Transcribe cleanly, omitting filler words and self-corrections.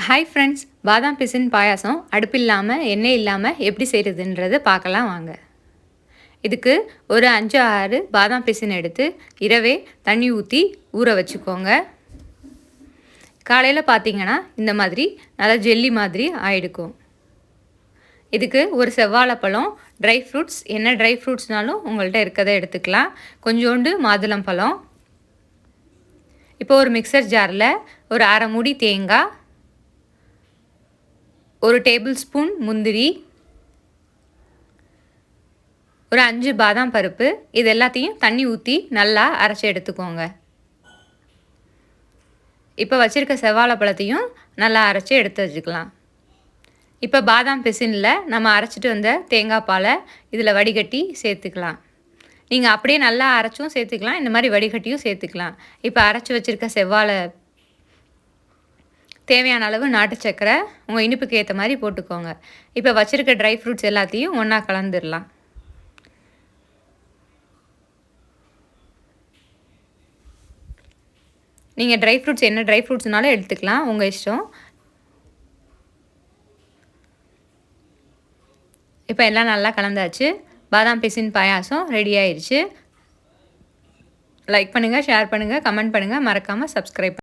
Hi friends, பாதாம் பிசின் பாயாசம் அடுப்பு இல்லாமல் எண்ணெய் இல்லாமல் எப்படி செய்கிறதுன்றதை பார்க்கலாம் வாங்க. இதுக்கு ஒரு 5-6 பாதாம் பிசின் எடுத்து இரவே தண்ணி ஊற்றி ஊற வச்சுக்கோங்க. காலையில் பார்த்தீங்கன்னா இந்த மாதிரி நல்லா ஜெல்லி மாதிரி ஆகிடுக்கும். இதுக்கு ஒரு செவ்வாழைப்பழம், ட்ரை ஃப்ரூட்ஸ், என்ன ட்ரை ஃப்ரூட்ஸ்னாலும் உங்கள்கிட்ட இருக்கதை எடுத்துக்கலாம். கொஞ்சோண்டு மாதுளம்பழம். இப்போ ஒரு மிக்சர் ஜாரில் ஒரு அரை மூடி தேங்காய், ஒரு டேபிள் ஸ்பூன் முந்திரி, ஒரு 5 பாதாம் பருப்பு, இது எல்லாத்தையும் தண்ணி ஊற்றி நல்லா அரைச்சி எடுத்துக்கோங்க. இப்போ வச்சுருக்க செவ்வாழைப்பழத்தையும் நல்லா அரைச்சி எடுத்து வச்சுக்கலாம். இப்போ பாதாம் பிசினில் நம்ம அரைச்சிட்டு வந்த தேங்காய் பாலை இதில் வடிகட்டி சேர்த்துக்கலாம். நீங்கள் அப்படியே நல்லா அரைச்சும் சேர்த்துக்கலாம், இந்த மாதிரி வடிகட்டியும் சேர்த்துக்கலாம். இப்போ அரைச்சி வச்சுருக்க செவ்வாழை, தேவையான அளவு நாட்டு சர்க்கரை, உங்கள் இனிப்புக்கு ஏற்ற மாதிரி போட்டுக்கோங்க. இப்போ வச்சுருக்க ட்ரை ஃப்ரூட்ஸ் எல்லாத்தையும் ஒன்றா கலந்துடலாம். நீங்கள் ட்ரை ஃப்ரூட்ஸ் என்ன ட்ரை ஃப்ரூட்ஸ்னாலும் எடுத்துக்கலாம், உங்கள் இஷ்டம். இப்போ எல்லாம் நல்லா கலந்தாச்சு. பாதாம் பிசின் பாயாசம் ரெடி ஆயிடுச்சு. லைக் பண்ணுங்கள், ஷேர் பண்ணுங்கள், கமெண்ட் பண்ணுங்கள், மறக்காமல் சப்ஸ்கிரைப்